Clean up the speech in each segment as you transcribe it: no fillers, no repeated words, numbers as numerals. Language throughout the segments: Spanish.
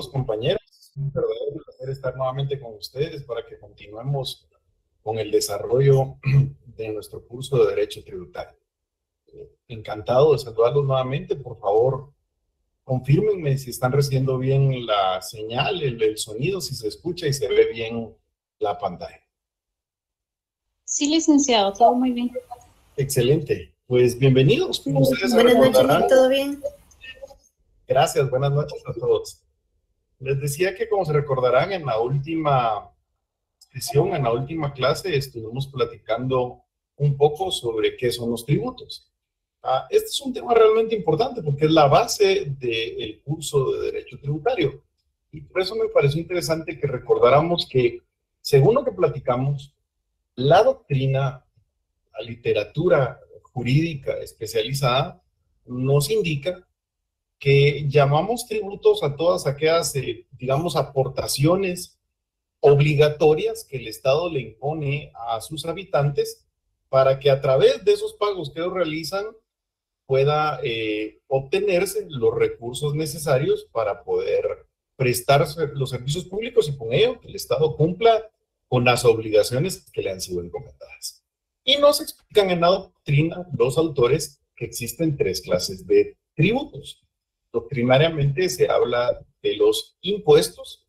Compañeros, es un verdadero placer estar nuevamente con ustedes para que continuemos con el desarrollo de nuestro curso de Derecho Tributario. Encantado de saludarlos nuevamente. Por favor, confírmenme si están recibiendo bien la señal, el sonido, si se escucha y se ve bien la pantalla. Sí, licenciado, todo muy bien. Excelente. Pues bienvenidos. Como ustedes se Buenas noches, recordarán, ¿todo bien? gracias, buenas noches a todos. Les decía que, como se recordarán, en la última sesión, en la última clase, estuvimos platicando un poco sobre qué son los tributos. Este es un tema realmente importante porque es la base del curso de Derecho Tributario. Y por eso me pareció interesante que recordáramos que, según lo que platicamos, la doctrina, la literatura jurídica especializada nos indica que llamamos tributos a todas aquellas, digamos, aportaciones obligatorias que el Estado le impone a sus habitantes para que a través de esos pagos que ellos realizan pueda obtenerse los recursos necesarios para poder prestar los servicios públicos y con ello que el Estado cumpla con las obligaciones que le han sido encomendadas. Y nos explican en la doctrina los autores que existen tres clases de tributos. Doctrinariamente se habla de los impuestos,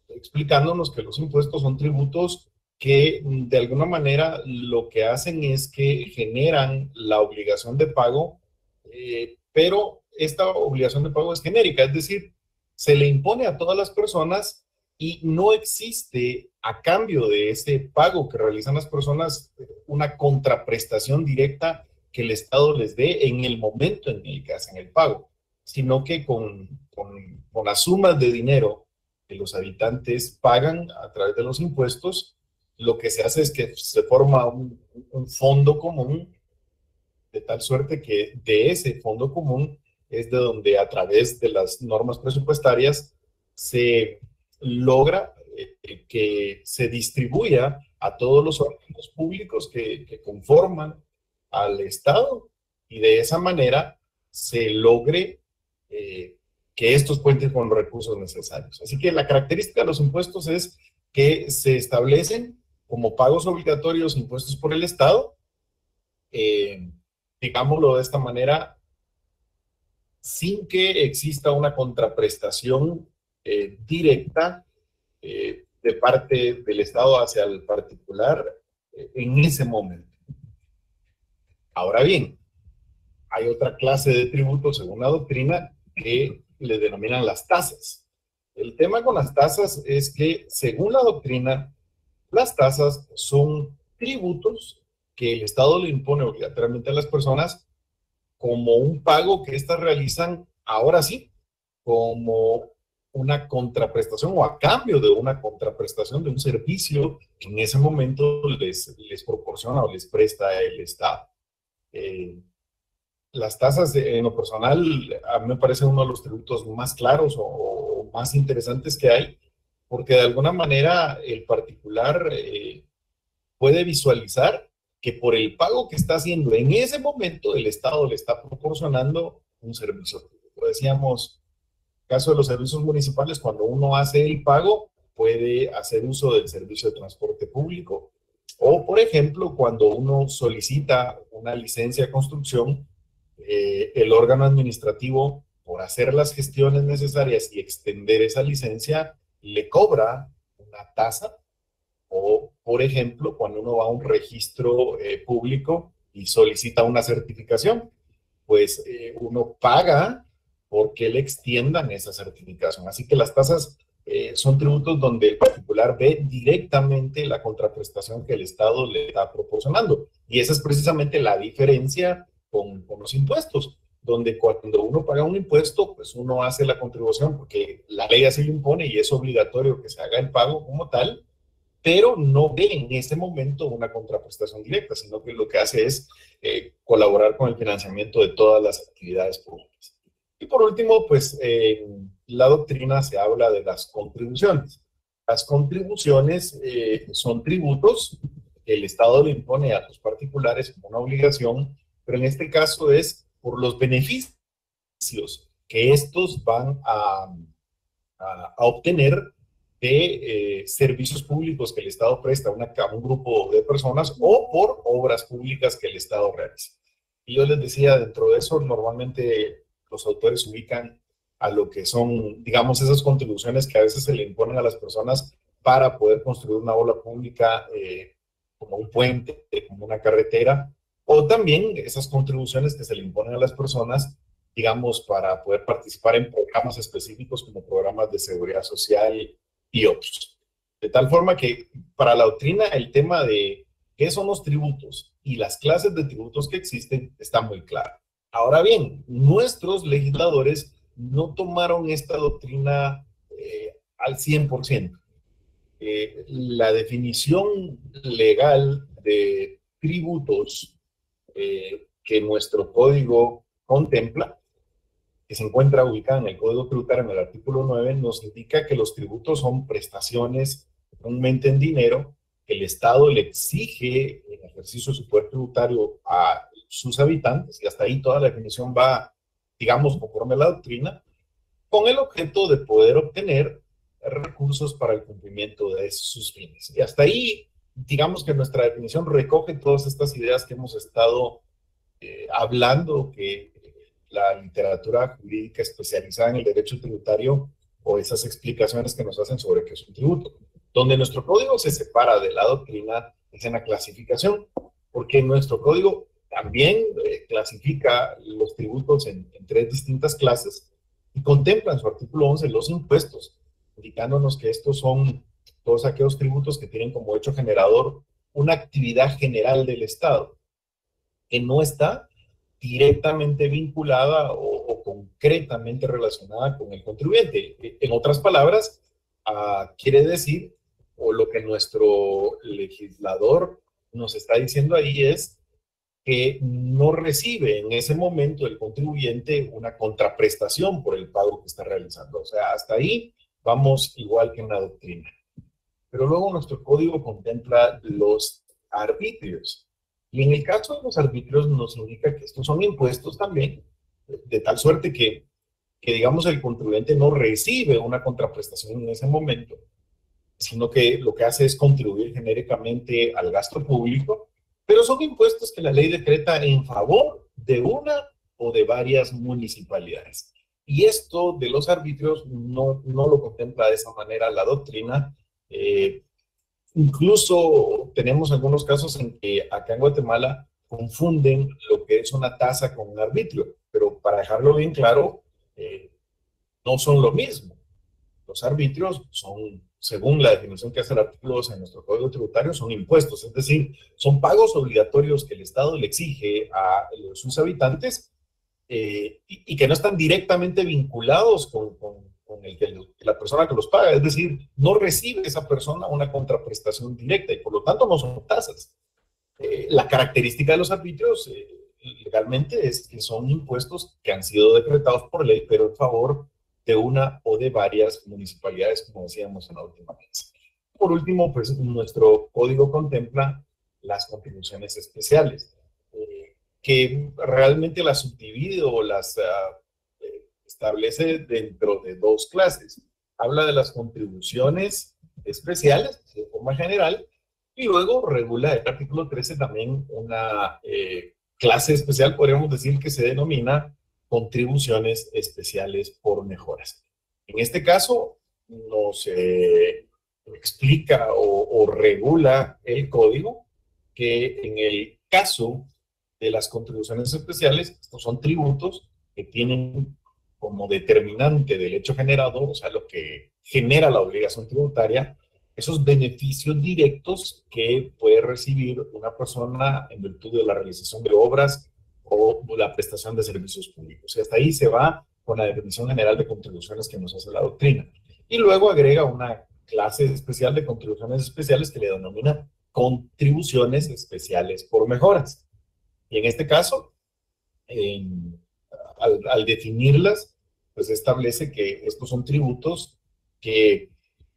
explicándonos que los impuestos son tributos que de alguna manera lo que hacen es que generan la obligación de pago, pero esta obligación de pago es genérica, es decir, se le impone a todas las personas y no existe a cambio de ese pago que realizan las personas una contraprestación directa que el Estado les dé en el momento en el que hacen el pago, sino que con las sumas de dinero que los habitantes pagan a través de los impuestos, lo que se hace es que se forma un fondo común, de tal suerte que de ese fondo común es de donde a través de las normas presupuestarias se logra que se distribuya a todos los órganos públicos que conforman al Estado y de esa manera se logre que estos cuenten con los recursos necesarios. Así que la característica de los impuestos es que se establecen como pagos obligatorios impuestos por el Estado, digámoslo de esta manera, sin que exista una contraprestación directa de parte del Estado hacia el particular en ese momento. Ahora bien, hay otra clase de tributos según la doctrina que le denominan las tasas. El tema con las tasas es que, según la doctrina, las tasas son tributos que el Estado le impone obligatoriamente a las personas como un pago que éstas realizan, ahora sí, como una contraprestación o a cambio de una contraprestación de un servicio que en ese momento les proporciona o les presta el Estado. Las tasas, en lo personal, a mí me parece uno de los tributos más claros o más interesantes que hay, porque de alguna manera el particular puede visualizar que por el pago que está haciendo en ese momento el Estado le está proporcionando un servicio público. Decíamos, caso de los servicios municipales, cuando uno hace el pago, puede hacer uso del servicio de transporte público. O, por ejemplo, cuando uno solicita una licencia de construcción, el órgano administrativo, por hacer las gestiones necesarias y extender esa licencia, le cobra una tasa. O, por ejemplo, cuando uno va a un registro público y solicita una certificación, pues uno paga porque le extiendan esa certificación. Así que las tasas son tributos donde el particular ve directamente la contraprestación que el Estado le está proporcionando. Y esa es precisamente la diferencia con los impuestos, donde cuando uno paga un impuesto, pues uno hace la contribución porque la ley así lo impone y es obligatorio que se haga el pago como tal, pero no ve en ese momento una contraprestación directa, sino que lo que hace es colaborar con el financiamiento de todas las actividades públicas. Y por último, pues la doctrina se habla de las contribuciones. Las contribuciones son tributos que el Estado le impone a los particulares como una obligación, pero en este caso es por los beneficios que estos van a obtener de servicios públicos que el Estado presta a un grupo de personas o por obras públicas que el Estado realiza. Y yo les decía, dentro de eso, normalmente los autores ubican a lo que son, digamos, esas contribuciones que a veces se le imponen a las personas para poder construir una obra pública, como un puente, como una carretera, o también esas contribuciones que se le imponen a las personas, digamos, para poder participar en programas específicos como programas de seguridad social y otros. De tal forma que para la doctrina el tema de qué son los tributos y las clases de tributos que existen está muy claro. Ahora bien, nuestros legisladores no tomaron esta doctrina al 100%. La definición legal de tributos que nuestro código contempla, que se encuentra ubicada en el Código Tributario en el artículo 9, nos indica que los tributos son prestaciones comúnmente en dinero que el Estado le exige en ejercicio de su poder tributario a sus habitantes, y hasta ahí toda la definición va, digamos, conforme a la doctrina, con el objeto de poder obtener recursos para el cumplimiento de sus fines. Y hasta ahí, digamos que nuestra definición recoge todas estas ideas que hemos estado hablando, que la literatura jurídica especializada en el derecho tributario o esas explicaciones que nos hacen sobre qué es un tributo. Donde nuestro código se separa de la doctrina es en la clasificación, porque nuestro código también clasifica los tributos en tres distintas clases y contempla en su artículo 11 los impuestos, indicándonos que estos son todos aquellos tributos que tienen como hecho generador una actividad general del Estado, que no está directamente vinculada o concretamente relacionada con el contribuyente. En otras palabras, quiere decir, o lo que nuestro legislador nos está diciendo ahí es que no recibe en ese momento el contribuyente una contraprestación por el pago que está realizando. O sea, hasta ahí vamos igual que en la doctrina. Pero luego nuestro código contempla los arbitrios. Y en el caso de los arbitrios nos indica que estos son impuestos también, de tal suerte que digamos, el contribuyente no recibe una contraprestación en ese momento, sino que lo que hace es contribuir genéricamente al gasto público, pero son impuestos que la ley decreta en favor de una o de varias municipalidades. Y esto de los arbitrios no lo contempla de esa manera la doctrina. Incluso tenemos algunos casos en que acá en Guatemala confunden lo que es una tasa con un arbitrio, pero para dejarlo bien claro, no son lo mismo. Los arbitrios son, según la definición que hace el artículo 2 en nuestro Código Tributario, son impuestos, es decir, son pagos obligatorios que el Estado le exige a sus habitantes y que no están directamente vinculados con la persona que los paga, es decir, no recibe esa persona una contraprestación directa y por lo tanto no son tasas. La característica de los arbitrios legalmente es que son impuestos que han sido decretados por ley, pero en favor de una o de varias municipalidades, como decíamos en la última vez. Por último, pues nuestro código contempla las contribuciones especiales, que realmente las subdivide o las establece dentro de dos clases. Habla de las contribuciones especiales, de forma general, y luego regula el artículo 13 también una clase especial, podríamos decir, que se denomina contribuciones especiales por mejoras. En este caso, nos explica o regula el código que en el caso de las contribuciones especiales, estos son tributos que tienen como determinante del hecho generador, o sea, lo que genera la obligación tributaria, esos beneficios directos que puede recibir una persona en virtud de la realización de obras o la prestación de servicios públicos. Y hasta ahí se va con la definición general de contribuciones que nos hace la doctrina. Y luego agrega una clase especial de contribuciones especiales que le denomina contribuciones especiales por mejoras. Y en este caso, al definirlas, pues establece que estos son tributos que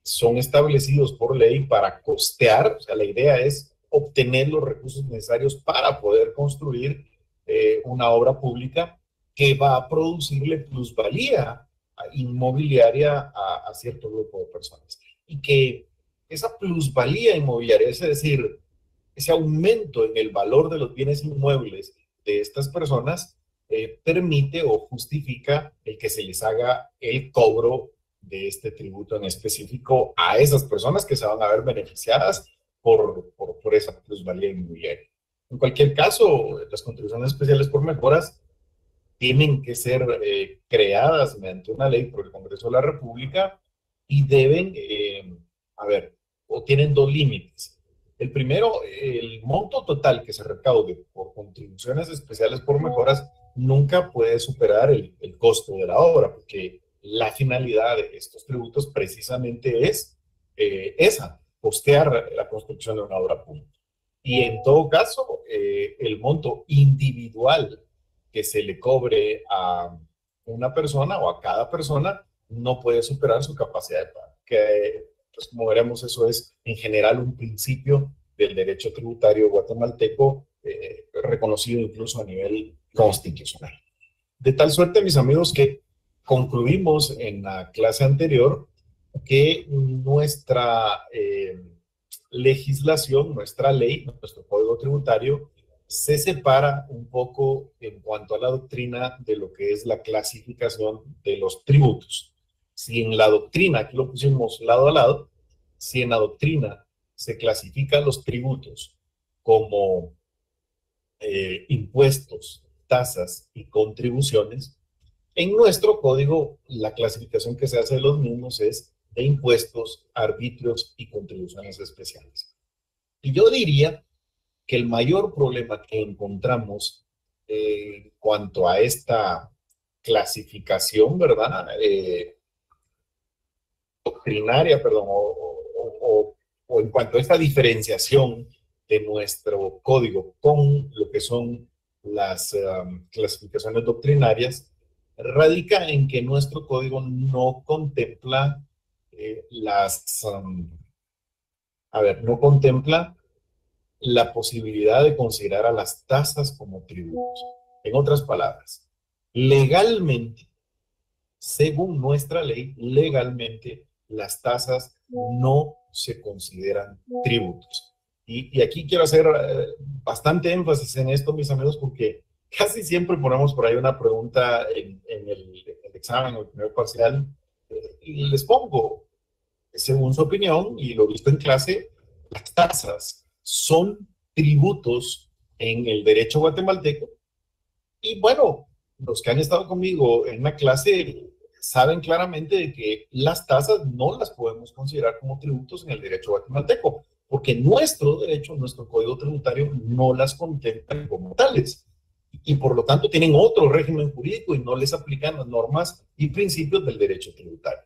son establecidos por ley para costear, o sea, la idea es obtener los recursos necesarios para poder construir una obra pública que va a producirle plusvalía inmobiliaria a cierto grupo de personas. Y que esa plusvalía inmobiliaria, es decir, ese aumento en el valor de los bienes inmuebles de estas personas, permite o justifica el que se les haga el cobro de este tributo en específico a esas personas que se van a ver beneficiadas por esa plusvalía inmobiliaria. En cualquier caso, las contribuciones especiales por mejoras tienen que ser creadas mediante una ley por el Congreso de la República y deben, o tienen dos límites. El primero, el monto total que se recaude por contribuciones especiales por mejoras nunca puede superar el costo de la obra, porque la finalidad de estos tributos precisamente es esa, costear la construcción de una obra pública. Y en todo caso, el monto individual que se le cobre a una persona o a cada persona no puede superar su capacidad de pago. Que, pues como veremos, eso es en general un principio del derecho tributario guatemalteco, reconocido incluso a nivel constitucional. De tal suerte, mis amigos, que concluimos en la clase anterior que nuestra legislación, nuestra ley, nuestro código tributario, se separa un poco en cuanto a la doctrina de lo que es la clasificación de los tributos. Si en la doctrina, aquí lo pusimos lado a lado, si en la doctrina se clasifican los tributos como impuestos, tasas y contribuciones, en nuestro código la clasificación que se hace de los mismos es de impuestos, arbitrios y contribuciones especiales. Y yo diría que el mayor problema que encontramos en cuanto a esta clasificación, ¿verdad? Doctrinaria, perdón, o en cuanto a esta diferenciación de nuestro código con lo que son las clasificaciones doctrinarias, radica en que nuestro código no contempla no contempla la posibilidad de considerar a las tasas como tributos. En otras palabras, legalmente, según nuestra ley, legalmente las tasas no se consideran tributos. Y aquí quiero hacer bastante énfasis en esto, mis amigos, porque casi siempre ponemos por ahí una pregunta en el examen o el primer parcial, y les pongo, según su opinión, y lo visto en clase, las tasas son tributos en el derecho guatemalteco. Y bueno, los que han estado conmigo en la clase saben claramente de que las tasas no las podemos considerar como tributos en el derecho guatemalteco, porque nuestro derecho, nuestro código tributario no las contempla como tales. Y por lo tanto tienen otro régimen jurídico y no les aplican las normas y principios del derecho tributario.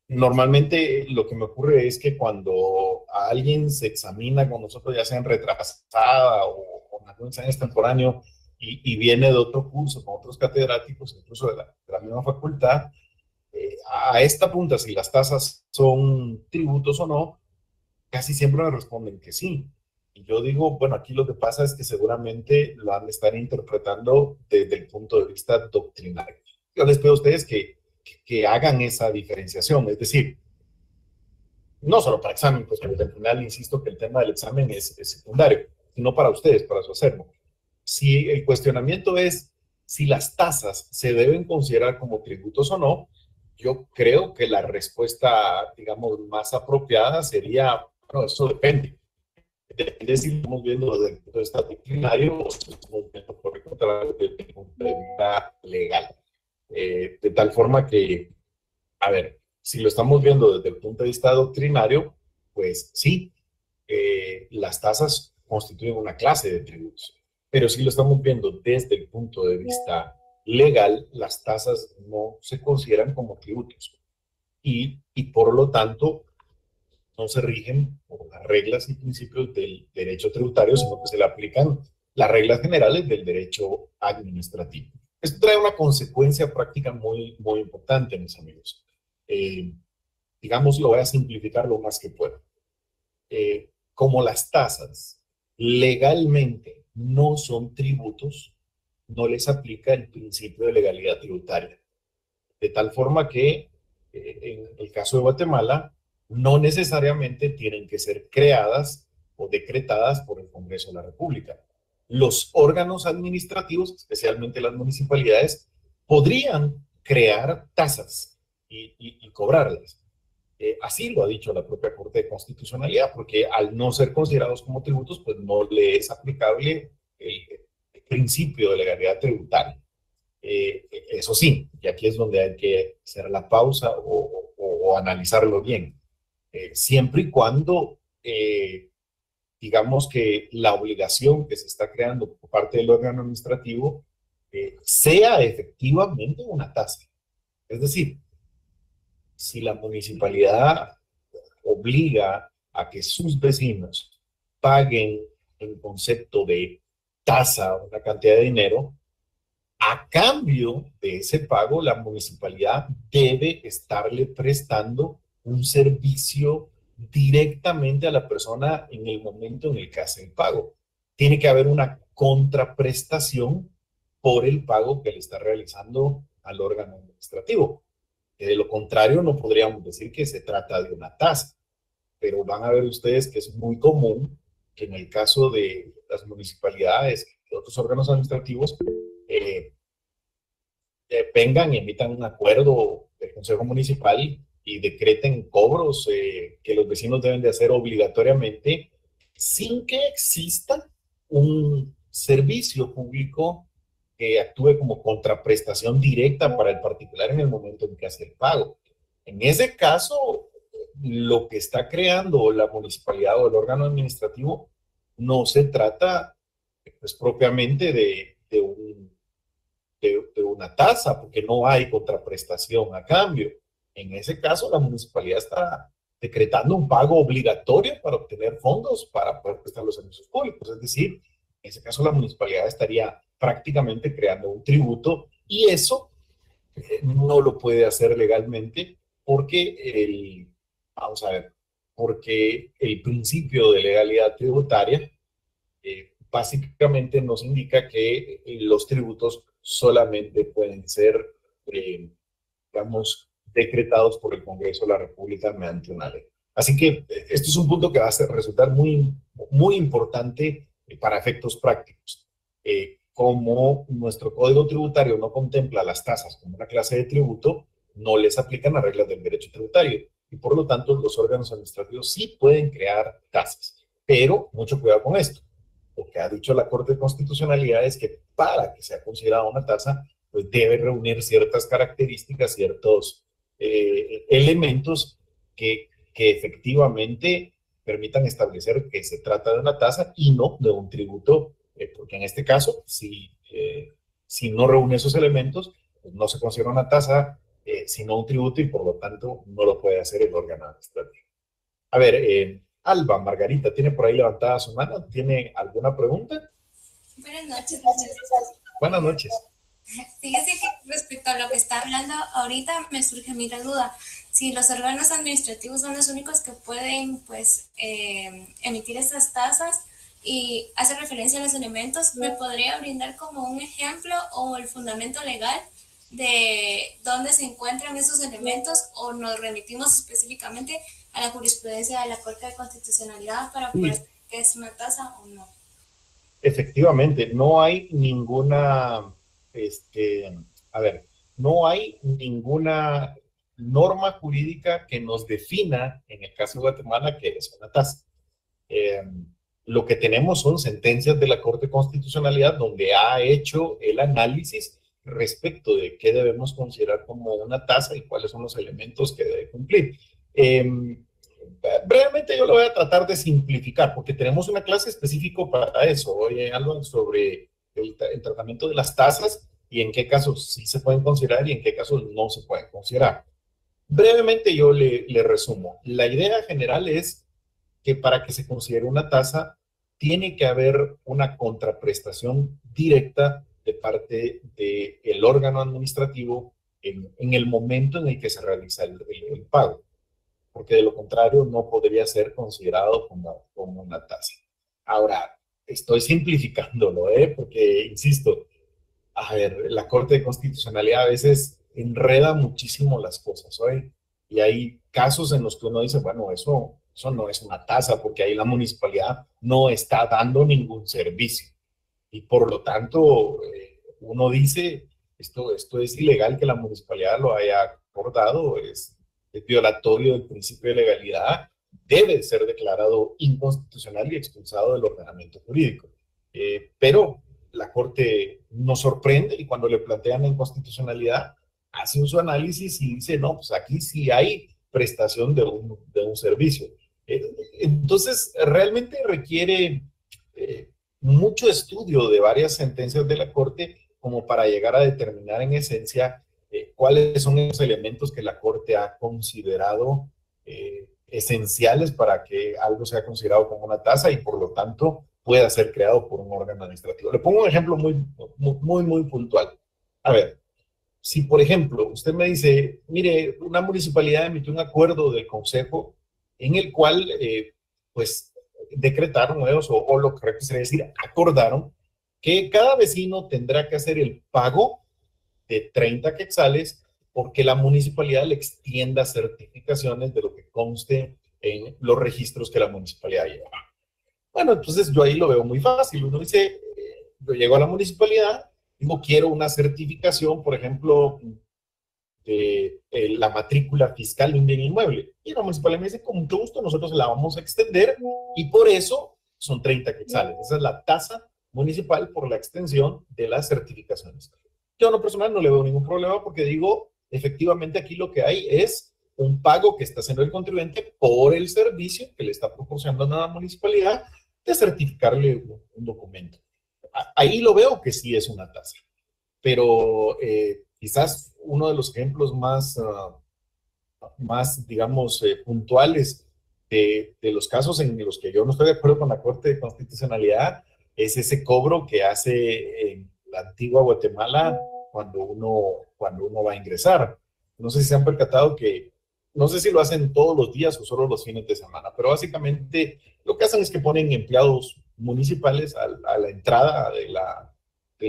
Normalmente lo que me ocurre es que cuando a alguien se examina con nosotros, ya sea en retrasada o con algún examen extemporáneo, y viene de otro curso con otros catedráticos, incluso de la misma facultad, a esta punta, si las tasas son tributos o no, casi siempre me responden que sí. Y yo digo, bueno, aquí lo que pasa es que seguramente lo han de estar interpretando desde el punto de vista doctrinario. Yo les pido a ustedes que hagan esa diferenciación, es decir, no solo para examen, pues al final insisto que el tema del examen es secundario, sino para ustedes, para su acervo. Si el cuestionamiento es si las tasas se deben considerar como tributos o no, yo creo que la respuesta, digamos, más apropiada sería, bueno, eso depende. Depende si estamos viendo desde el punto de vista disciplinario o si estamos viendo por el contrario desde el punto de vista legal. De tal forma que, a ver, si lo estamos viendo desde el punto de vista doctrinario, pues sí, las tasas constituyen una clase de tributos. Pero si lo estamos viendo desde el punto de vista legal, las tasas no se consideran como tributos y por lo tanto no se rigen por las reglas y principios del derecho tributario, sino que se le aplican las reglas generales del derecho administrativo. Esto trae una consecuencia práctica muy, muy importante, mis amigos. Digamos, lo voy a simplificar lo más que pueda. Como las tasas legalmente no son tributos, no les aplica el principio de legalidad tributaria. Es de tal forma que en el caso de Guatemala no necesariamente tienen que ser creadas o decretadas por el Congreso de la República. Los órganos administrativos, especialmente las municipalidades, podrían crear tasas y cobrarlas. Así lo ha dicho la propia Corte de Constitucionalidad, porque al no ser considerados como tributos, pues no le es aplicable el principio de legalidad tributaria. Eso sí, y aquí es donde hay que hacer la pausa o analizarlo bien. Siempre y cuando, digamos que la obligación que se está creando por parte del órgano administrativo sea efectivamente una tasa. Es decir, si la municipalidad obliga a que sus vecinos paguen en concepto de tasa una cantidad de dinero, a cambio de ese pago, la municipalidad debe estarle prestando un servicio directamente a la persona en el momento en el que hace el pago. Tiene que haber una contraprestación por el pago que le está realizando al órgano administrativo. De lo contrario, no podríamos decir que se trata de una tasa, pero van a ver ustedes que es muy común que en el caso de las municipalidades y otros órganos administrativos vengan y emitan un acuerdo del Consejo Municipal y decreten cobros que los vecinos deben de hacer obligatoriamente sin que exista un servicio público que actúe como contraprestación directa para el particular en el momento en que hace el pago. En ese caso, lo que está creando la municipalidad o el órgano administrativo no se trata pues, propiamente de una tasa, porque no hay contraprestación a cambio. En ese caso, la municipalidad está decretando un pago obligatorio para obtener fondos para poder prestar los servicios públicos. Es decir, en ese caso, la municipalidad estaría prácticamente creando un tributo y eso no lo puede hacer legalmente porque vamos a ver, porque el principio de legalidad tributaria básicamente nos indica que los tributos solamente pueden ser, digamos, decretados por el Congreso de la República mediante una ley. Así que esto es un punto que va a resultar muy importante para efectos prácticos. Como nuestro código tributario no contempla las tasas como una clase de tributo, no les aplican las reglas del derecho tributario y por lo tanto los órganos administrativos sí pueden crear tasas, pero mucho cuidado con esto. Lo que ha dicho la Corte de Constitucionalidad es que para que sea considerada una tasa, pues debe reunir ciertas características, ciertos elementos que efectivamente permitan establecer que se trata de una tasa y no de un tributo, porque en este caso, si no reúne esos elementos, pues no se considera una tasa, sino un tributo y por lo tanto no lo puede hacer el órgano administrativo. A ver, Alba, Margarita, ¿tiene por ahí levantada su mano? ¿Tiene alguna pregunta? Buenas noches. Buenas noches. Fíjese que respecto a lo que está hablando ahorita me surge a mí la duda. Si los órganos administrativos son los únicos que pueden pues emitir estas tasas y hace referencia a los elementos, ¿me podría brindar como un ejemplo o el fundamento legal de dónde se encuentran esos elementos o nos remitimos específicamente a la jurisprudencia de la Corte de Constitucionalidad para poder decir que es una tasa o no? Efectivamente, no hay ninguna, no hay ninguna norma jurídica que nos defina, en el caso de Guatemala, que es una tasa. Lo que tenemos son sentencias de la Corte de Constitucionalidad donde ha hecho el análisis respecto de qué debemos considerar como una tasa y cuáles son los elementos que debe cumplir. Brevemente yo lo voy a tratar de simplificar porque tenemos una clase específica para eso. Hoy hablan sobre el tratamiento de las tasas y en qué casos sí se pueden considerar y en qué casos no se pueden considerar. Brevemente yo le resumo. La idea general es que para que se considere una tasa tiene que haber una contraprestación directa de parte del órgano administrativo en el momento en el que se realiza el pago, porque de lo contrario no podría ser considerado como una tasa. Ahora, estoy simplificándolo, porque, insisto, a ver, la Corte de Constitucionalidad a veces enreda muchísimo las cosas, ¿oye? Y hay casos en los que uno dice, bueno, eso no es una tasa, porque ahí la municipalidad no está dando ningún servicio. Y por lo tanto, uno dice, esto es ilegal que la municipalidad lo haya acordado, es violatorio del principio de legalidad, debe ser declarado inconstitucional y expulsado del ordenamiento jurídico. Pero la Corte nos sorprende y cuando le plantean la inconstitucionalidad, hace un su análisis y dice, no, pues aquí sí hay prestación de un servicio. Entonces, realmente requiere mucho estudio de varias sentencias de la Corte como para llegar a determinar en esencia cuáles son los elementos que la Corte ha considerado esenciales para que algo sea considerado como una tasa y por lo tanto pueda ser creado por un órgano administrativo. Le pongo un ejemplo muy puntual. A ver, si por ejemplo usted me dice, mire, una municipalidad emitió un acuerdo del consejo en el cual pues decretaron o lo correcto sería decir, acordaron que cada vecino tendrá que hacer el pago de 30 quetzales porque la municipalidad le extienda certificaciones de lo que conste en los registros que la municipalidad lleva. Bueno, entonces yo ahí lo veo muy fácil. Uno dice, yo llego a la municipalidad, digo, quiero una certificación, por ejemplo, de la matrícula fiscal de un bien inmueble. Y la municipalidad me dice, con mucho gusto, nosotros la vamos a extender y por eso son 30 quetzales. Esa es la tasa municipal por la extensión de las certificaciones. Yo en lo personal no le veo ningún problema porque digo, efectivamente aquí lo que hay es un pago que está haciendo el contribuyente por el servicio que le está proporcionando a la municipalidad de certificarle un documento. Ahí lo veo que sí es una tasa. Pero quizás uno de los ejemplos más digamos, puntuales de los casos en los que yo no estoy de acuerdo con la Corte de Constitucionalidad es ese cobro que hace en la antigua Guatemala cuando uno va a ingresar. No sé si se han percatado que, no sé si lo hacen todos los días o solo los fines de semana, pero básicamente lo que hacen es que ponen empleados municipales a la entrada de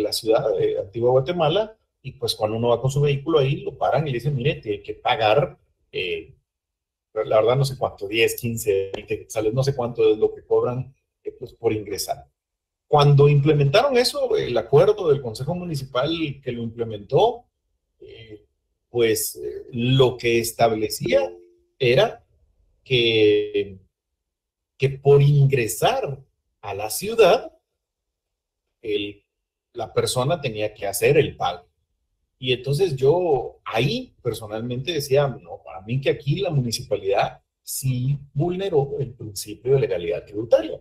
la ciudad de Antigua Guatemala y pues cuando uno va con su vehículo ahí lo paran y le dicen, mire, tiene que pagar, la verdad no sé cuánto, 10, 15, 20 quetzales, no sé cuánto es lo que cobran pues, por ingresar. Cuando implementaron eso, el acuerdo del Consejo Municipal que lo implementó, pues lo que establecía era que por ingresar a la ciudad, la persona tenía que hacer el pago. Y entonces yo ahí personalmente decía, no, para mí que aquí la municipalidad sí vulneró el principio de legalidad tributaria,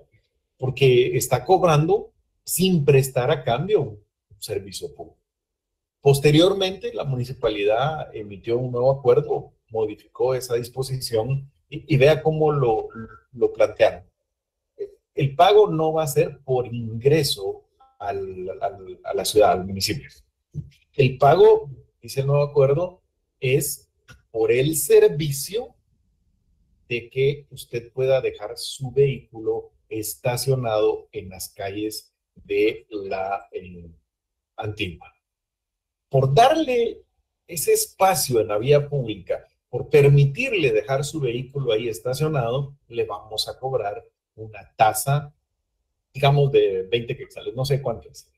porque está cobrando sin prestar a cambio un servicio público. Posteriormente, la municipalidad emitió un nuevo acuerdo, modificó esa disposición y vea cómo lo plantearon. El pago no va a ser por ingreso a la ciudad, al municipio. El pago, dice el nuevo acuerdo, es por el servicio de que usted pueda dejar su vehículo estacionado en las calles de la antigua. Por darle ese espacio en la vía pública, por permitirle dejar su vehículo ahí estacionado, le vamos a cobrar una tasa, digamos, de 20 quetzales, no sé cuánto es.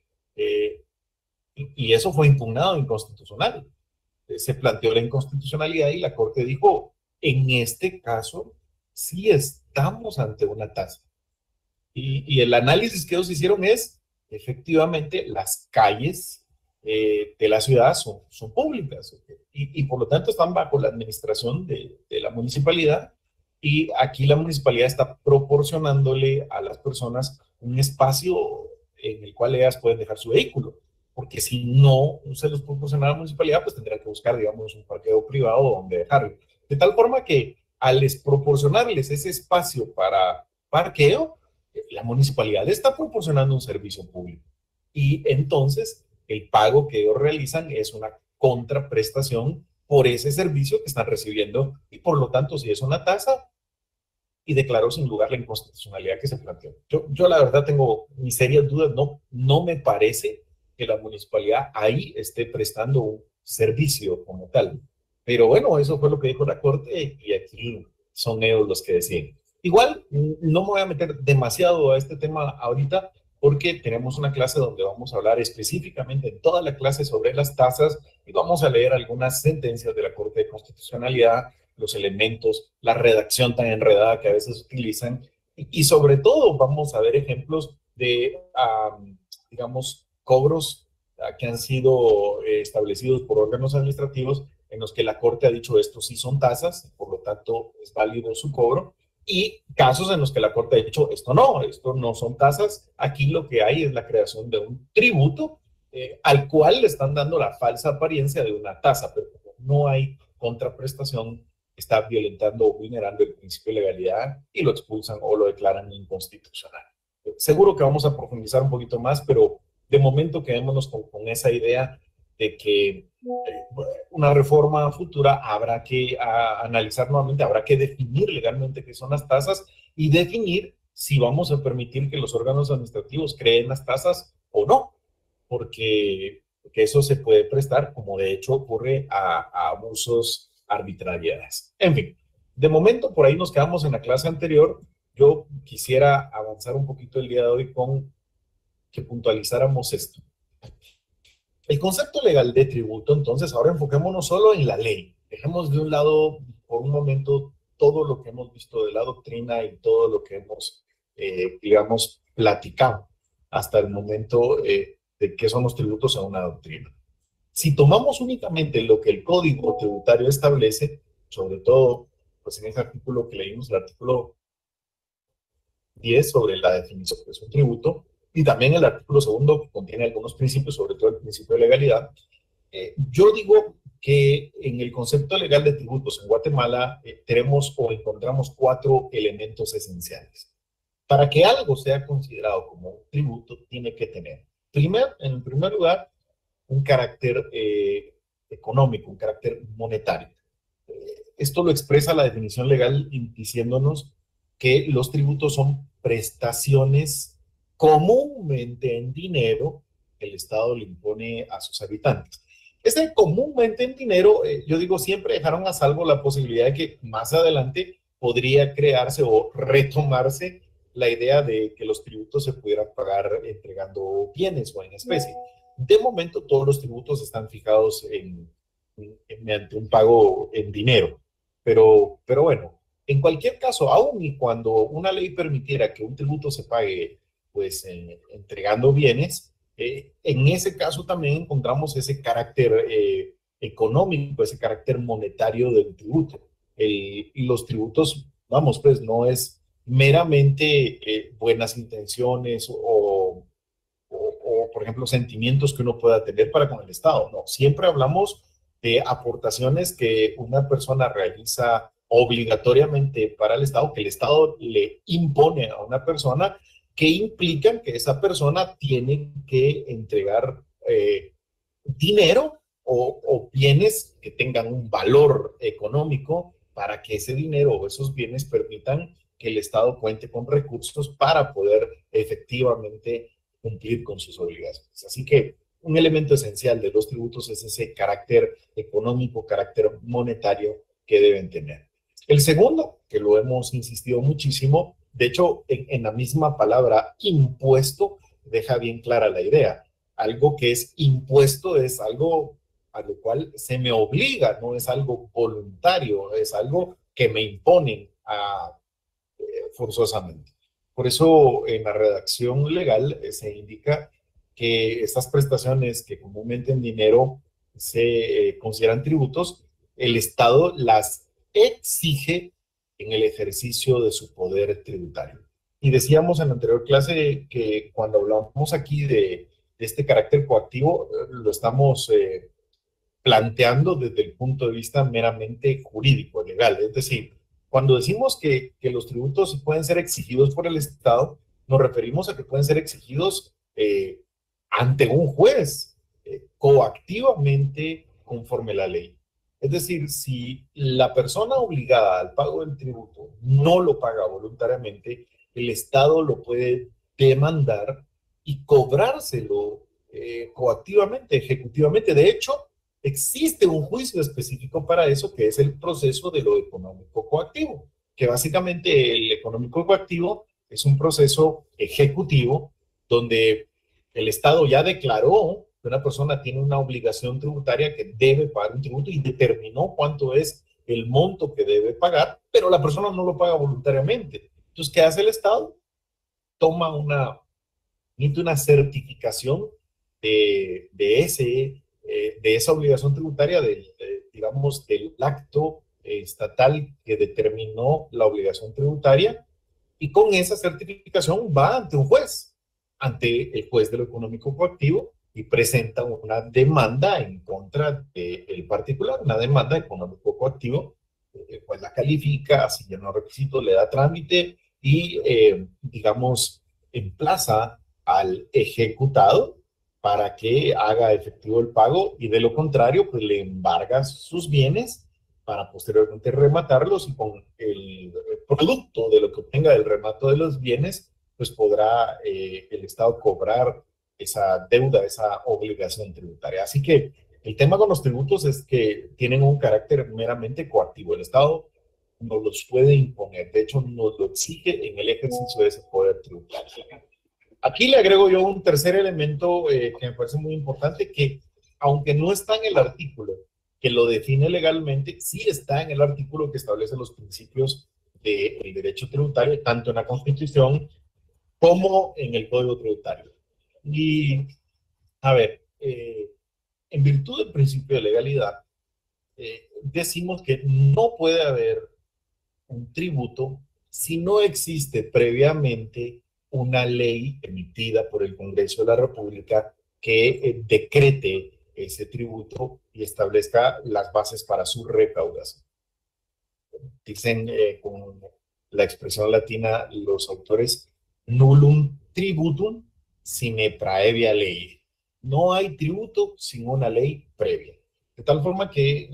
Y eso fue impugnado inconstitucional. Se planteó la inconstitucionalidad y la Corte dijo, en este caso, sí estamos ante una tasa. Y el análisis que ellos hicieron es, efectivamente, las calles de la ciudad son públicas y por lo tanto están bajo la administración de la municipalidad y aquí la municipalidad está proporcionándole a las personas un espacio en el cual ellas pueden dejar su vehículo, porque si no se los proporciona a la municipalidad, pues tendrán que buscar, digamos, un parqueo privado donde dejarlo. De tal forma que al proporcionarles ese espacio para parqueo, la municipalidad está proporcionando un servicio público. Y entonces el pago que ellos realizan es una contraprestación por ese servicio que están recibiendo y por lo tanto si es una tasa y declaró sin lugar la inconstitucionalidad que se planteó. Yo la verdad tengo mis serias dudas, no me parece que la municipalidad ahí esté prestando un servicio como tal. Pero bueno, eso fue lo que dijo la Corte y aquí son ellos los que deciden. Igual, no me voy a meter demasiado a este tema ahorita porque tenemos una clase donde vamos a hablar específicamente en toda la clase sobre las tasas y vamos a leer algunas sentencias de la Corte de Constitucionalidad, los elementos, la redacción tan enredada que a veces utilizan y sobre todo vamos a ver ejemplos de, digamos, cobros que han sido establecidos por órganos administrativos en los que la Corte ha dicho esto sí son tasas, por lo tanto es válido su cobro, y casos en los que la Corte ha dicho esto no son tasas, aquí lo que hay es la creación de un tributo al cual le están dando la falsa apariencia de una tasa, pero como no hay contraprestación, está violentando o vulnerando el principio de legalidad y lo expulsan o lo declaran inconstitucional. Seguro que vamos a profundizar un poquito más, pero de momento quedémonos con esa idea de que una reforma futura habrá que analizar nuevamente, habrá que definir legalmente qué son las tasas y definir si vamos a permitir que los órganos administrativos creen las tasas o no, porque eso se puede prestar, como de hecho ocurre a abusos, arbitrariedades. En fin, de momento por ahí nos quedamos en la clase anterior. Yo quisiera avanzar un poquito el día de hoy con que puntualizáramos esto. El concepto legal de tributo, entonces, ahora enfoquémonos solo en la ley. Dejemos de un lado, por un momento, todo lo que hemos visto de la doctrina y todo lo que hemos, digamos, platicado hasta el momento de qué son los tributos en una doctrina. Si tomamos únicamente lo que el Código Tributario establece, sobre todo, pues en ese artículo que leímos, el artículo 10 sobre la definición de un tributo, y también el artículo segundo que contiene algunos principios, sobre todo el principio de legalidad. Yo digo que en el concepto legal de tributos en Guatemala tenemos o encontramos 4 elementos esenciales. Para que algo sea considerado como un tributo, tiene que tener, en primer lugar, un carácter económico, un carácter monetario. Esto lo expresa la definición legal diciéndonos que los tributos son prestaciones comúnmente en dinero que el Estado le impone a sus habitantes. Este comúnmente en dinero, yo digo, siempre dejaron a salvo la posibilidad de que más adelante podría crearse o retomarse la idea de que los tributos se pudieran pagar entregando bienes o en especie. De momento, todos los tributos están fijados mediante un pago en dinero. Pero bueno, en cualquier caso, aun y cuando una ley permitiera que un tributo se pague pues entregando bienes, en ese caso también encontramos ese carácter económico, ese carácter monetario del tributo. Y los tributos, vamos, pues no es meramente buenas intenciones o, por ejemplo, sentimientos que uno pueda tener para con el Estado. No, siempre hablamos de aportaciones que una persona realiza obligatoriamente para el Estado, que el Estado le impone a una persona, que implican que esa persona tiene que entregar dinero o bienes que tengan un valor económico para que ese dinero o esos bienes permitan que el Estado cuente con recursos para poder efectivamente cumplir con sus obligaciones. Así que un elemento esencial de los tributos es ese carácter económico, carácter monetario que deben tener. El segundo, que lo hemos insistido muchísimo, de hecho, en la misma palabra impuesto deja bien clara la idea. Algo que es impuesto es algo a lo cual se me obliga, no es algo voluntario, es algo que me imponen forzosamente. Por eso en la redacción legal se indica que estas prestaciones que comúnmente en dinero se consideran tributos, el Estado las exige en el ejercicio de su poder tributario. Y decíamos en la anterior clase que cuando hablamos aquí de este carácter coactivo, lo estamos planteando desde el punto de vista meramente jurídico, legal. Es decir, cuando decimos que los tributos pueden ser exigidos por el Estado, nos referimos a que pueden ser exigidos ante un juez, coactivamente conforme la ley. Es decir, si la persona obligada al pago del tributo no lo paga voluntariamente, el Estado lo puede demandar y cobrárselo coactivamente, ejecutivamente. De hecho, existe un juicio específico para eso, que es el proceso de lo económico coactivo, que básicamente el económico coactivo es un proceso ejecutivo donde el Estado ya declaró que una persona tiene una obligación tributaria que debe pagar un tributo y determinó cuánto es el monto que debe pagar, pero la persona no lo paga voluntariamente. Entonces, ¿qué hace el Estado? Emite una certificación de esa obligación tributaria, digamos, del acto estatal que determinó la obligación tributaria, y con esa certificación va ante un juez, ante el juez de lo económico coactivo, y presenta una demanda en contra del particular, una demanda económico coactivo, pues la califica, si llena los requisitos, le da trámite y, digamos, emplaza al ejecutado para que haga efectivo el pago, y de lo contrario, pues le embarga sus bienes para posteriormente rematarlos, y con el producto de lo que obtenga del remato de los bienes, pues podrá el Estado cobrar esa deuda, esa obligación tributaria. Así que el tema con los tributos es que tienen un carácter meramente coactivo. El Estado no los puede imponer, de hecho nos lo exige en el ejercicio de ese poder tributario. Aquí le agrego yo un tercer elemento que me parece muy importante, que aunque no está en el artículo que lo define legalmente, sí está en el artículo que establece los principios del derecho tributario, tanto en la Constitución como en el Código Tributario. Y, a ver, en virtud del principio de legalidad, decimos que no puede haber un tributo si no existe previamente una ley emitida por el Congreso de la República que decrete ese tributo y establezca las bases para su recaudación. Dicen con la expresión latina los autores, nullum tributum sine praevia ley. No hay tributo sin una ley previa. De tal forma que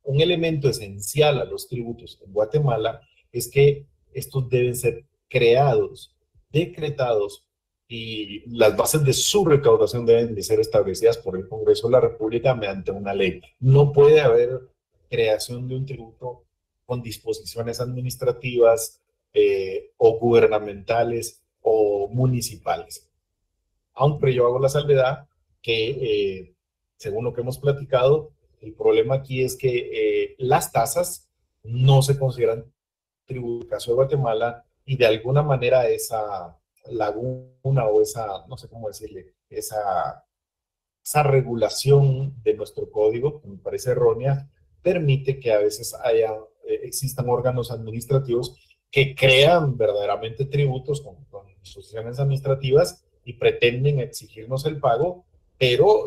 un elemento esencial a los tributos en Guatemala es que estos deben ser creados, decretados, y las bases de su recaudación deben de ser establecidas por el Congreso de la República mediante una ley. No puede haber creación de un tributo con disposiciones administrativas o gubernamentales o municipales. Aunque yo hago la salvedad que, según lo que hemos platicado, el problema aquí es que las tasas no se consideran tributo en el caso de Guatemala, y de alguna manera esa laguna o esa, no sé cómo decirle, esa regulación de nuestro código, que me parece errónea, permite que a veces existan órganos administrativos que crean verdaderamente tributos con disposiciones administrativas y pretenden exigirnos el pago, pero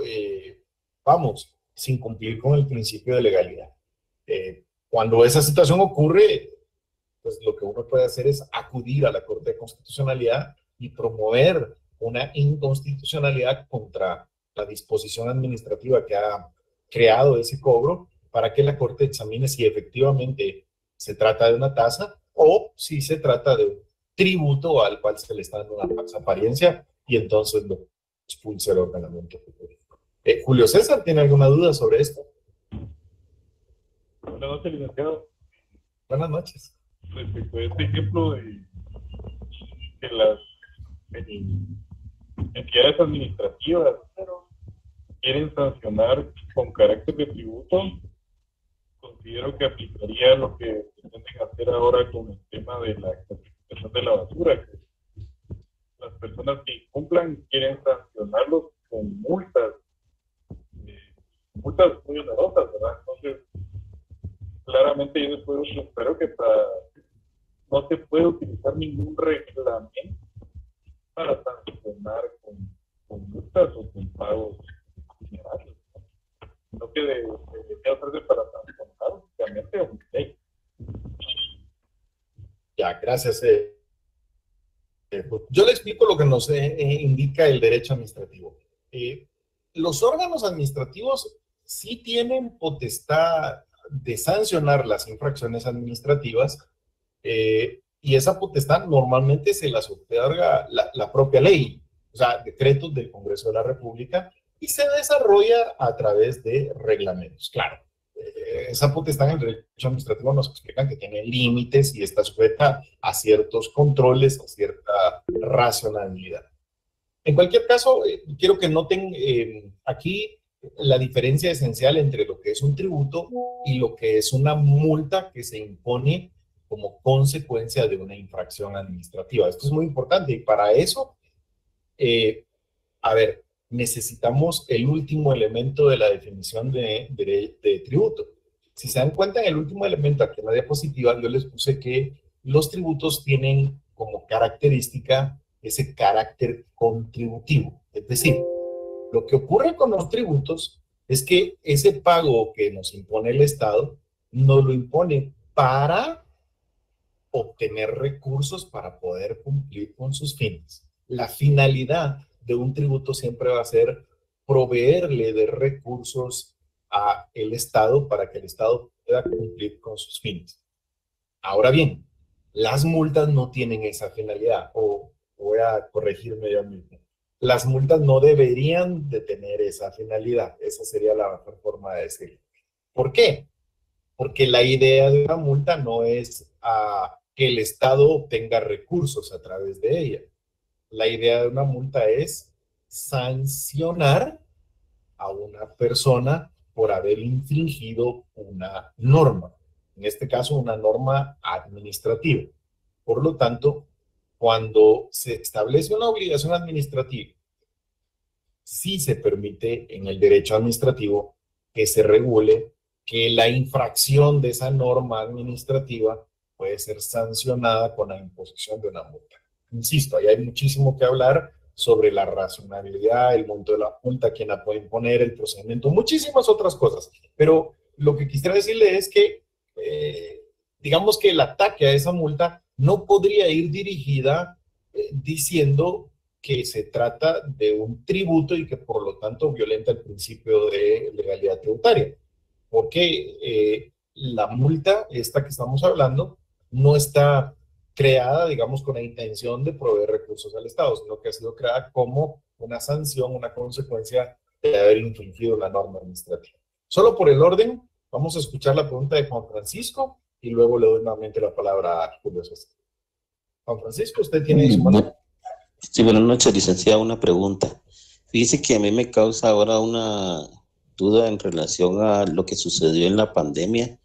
vamos, sin cumplir con el principio de legalidad. Cuando esa situación ocurre, pues lo que uno puede hacer es acudir a la Corte de Constitucionalidad y promover una inconstitucionalidad contra la disposición administrativa que ha creado ese cobro, para que la Corte examine si efectivamente se trata de una tasa o si se trata de un tributo al cual se le está dando una falsa apariencia, y entonces lo expulsa el ordenamiento jurídico. Julio César, ¿tiene alguna duda sobre esto? Buenas noches, licenciado. Buenas noches. Respecto a este ejemplo de las entidades administrativas quieren sancionar con carácter de tributo, considero que aplicaría lo que pretenden hacer ahora con el tema de la clasificación de la basura, que las personas que incumplan quieren sancionarlos con multas muy onerosas, ¿verdad? Entonces, claramente yo después espero que no se puede utilizar ningún reglamento para sancionar con multas o con pagos generales, sino que debería hacerse para sancionar únicamente un ley. Ya, gracias. Yo le explico lo que nos indica el derecho administrativo. Los órganos administrativos sí tienen potestad de sancionar las infracciones administrativas, y esa potestad normalmente se las otorga la propia ley, o sea, decretos del Congreso de la República, y se desarrolla a través de reglamentos. Claro, esa potestad en el derecho administrativo nos explican que tiene límites y está sujeta a ciertos controles, a cierta racionalidad. En cualquier caso, quiero que noten aquí la diferencia esencial entre lo que es un tributo y lo que es una multa que se impone como consecuencia de una infracción administrativa. Esto es muy importante y para eso, a ver, necesitamos el último elemento de la definición de tributo. Si se dan cuenta, en el último elemento aquí en la diapositiva, yo les puse que los tributos tienen como característica ese carácter contributivo. Es decir, lo que ocurre con los tributos es que ese pago que nos impone el Estado nos lo impone para obtener recursos para poder cumplir con sus fines. La finalidad de un tributo siempre va a ser proveerle de recursos a el Estado para que el Estado pueda cumplir con sus fines. Ahora bien, las multas no tienen esa finalidad, o voy a corregirme yo mismo. Las multas no deberían de tener esa finalidad, esa sería la mejor forma de decirlo. ¿Por qué? Porque la idea de una multa no es que el Estado obtenga recursos a través de ella. La idea de una multa es sancionar a una persona por haber infringido una norma, en este caso una norma administrativa. Por lo tanto, cuando se establece una obligación administrativa, sí se permite en el derecho administrativo que se regule que la infracción de esa norma administrativa puede ser sancionada con la imposición de una multa. Insisto, ahí hay muchísimo que hablar sobre la racionalidad, el monto de la multa, quién la puede imponer, el procedimiento, muchísimas otras cosas. Pero lo que quisiera decirle es que, digamos que el ataque a esa multa no podría ir dirigida diciendo que se trata de un tributo y que por lo tanto violenta el principio de legalidad tributaria. Porque la multa, esta que estamos hablando, no está creada, digamos, con la intención de proveer recursos al Estado, sino que ha sido creada como una sanción, una consecuencia de haber infringido la norma administrativa. Solo por el orden, vamos a escuchar la pregunta de Juan Francisco y luego le doy nuevamente la palabra a Julio César. Juan Francisco, usted tiene su mano. Sí, buenas noches, licenciado. Una pregunta. Fíjese que a mí me causa ahora una duda en relación a lo que sucedió en la pandemia,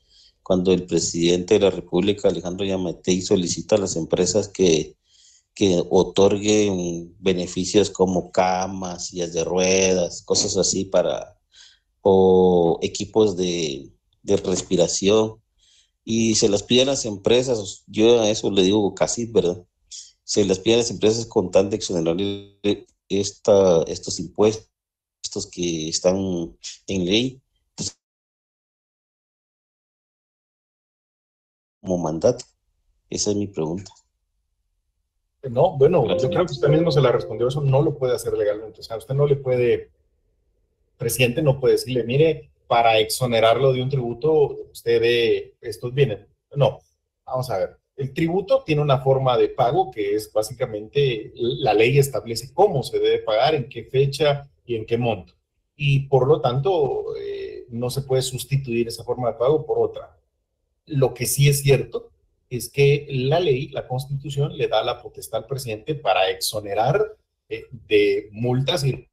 cuando el presidente de la República, Alejandro Yamatei, solicita a las empresas que otorguen beneficios como camas, sillas de ruedas, cosas así o equipos de respiración, y se las pide a las empresas. Yo a eso le digo casi, ¿verdad? Se les pide a las empresas con tal de exonerar estos impuestos que están en ley, entonces, como mandato. Esa es mi pregunta. No, bueno, Gracias. yo creo que usted mismo se la respondió, eso no lo puede hacer legalmente. O sea, usted no le puede, presidente no puede decirle, mire, para exonerarlo de un tributo, usted dé estos bienes. No, vamos a ver. El tributo tiene una forma de pago que es básicamente, la ley establece cómo se debe pagar, en qué fecha y en qué monto. Y por lo tanto, no se puede sustituir esa forma de pago por otra. Lo que sí es cierto es que la ley, la Constitución, le da la potestad al presidente para exonerar de multas y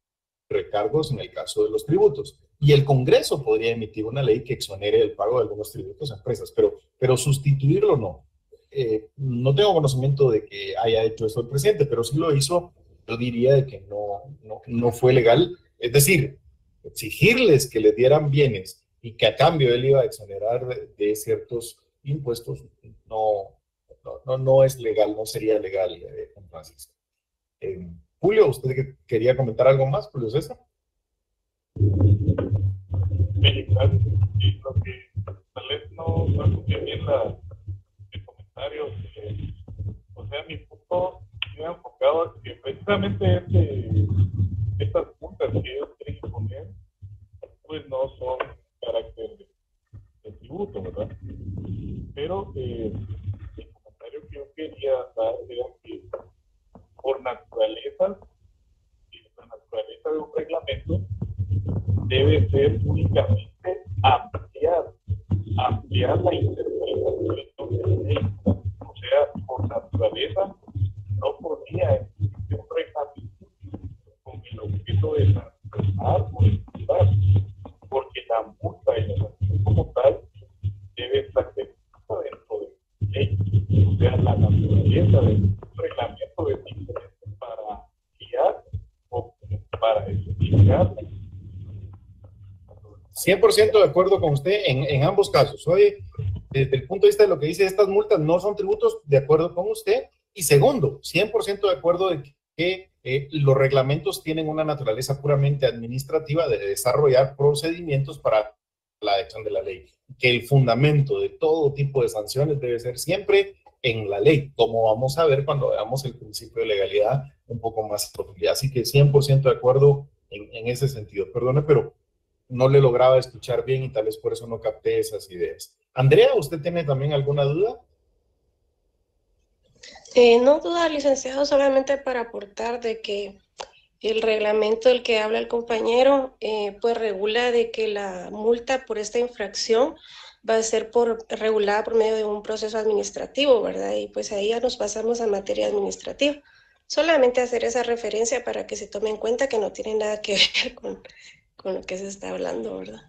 recargos en el caso de los tributos. Y el Congreso podría emitir una ley que exonere el pago de algunos tributos a empresas, pero sustituirlo no. No tengo conocimiento de que haya hecho eso el presidente, pero si lo hizo, yo diría de que no fue legal. Es decir, exigirles que le dieran bienes y que a cambio él iba a exonerar de ciertos impuestos, no es legal, no sería legal, Juan Francisco. Julio, ¿usted quería comentar algo más, Julio César? Sí, gracias. Y lo que tal vez no escuché bien el comentario, o sea, mi punto me ha enfocado a que precisamente estas multas que ellos quieren imponer, pues no son carácter de tributo, ¿verdad? Pero el comentario que yo quería dar era que por naturaleza, y la naturaleza de un reglamento, debe ser únicamente ampliar la interpretación de la ley. O sea, por naturaleza, no podría existir un reglamento con el objeto de sancionar o expulsar, porque la multa y la sanción como tal debe estar dentro de la ley. O sea, la naturaleza del reglamento de diferente para guiar o para explicar. 100% de acuerdo con usted en ambos casos. Oye, desde el punto de vista de lo que dice, estas multas no son tributos, de acuerdo con usted. Y segundo, 100% de acuerdo de que los reglamentos tienen una naturaleza puramente administrativa de desarrollar procedimientos para la acción de la ley. Que el fundamento de todo tipo de sanciones debe ser siempre en la ley, como vamos a ver cuando veamos el principio de legalidad un poco más en profundidad. Así que 100% de acuerdo en ese sentido. Perdone, pero no le lograba escuchar bien y tal vez por eso no capté esas ideas. Andrea, ¿usted tiene también alguna duda? No duda, licenciado, solamente para aportar de que el reglamento del que habla el compañero, pues regula de que la multa por esta infracción va a ser regulada por medio de un proceso administrativo, ¿verdad? Y pues ahí ya nos pasamos a materia administrativa. Solamente hacer esa referencia para que se tome en cuenta que no tiene nada que ver con lo que se está hablando, ¿verdad?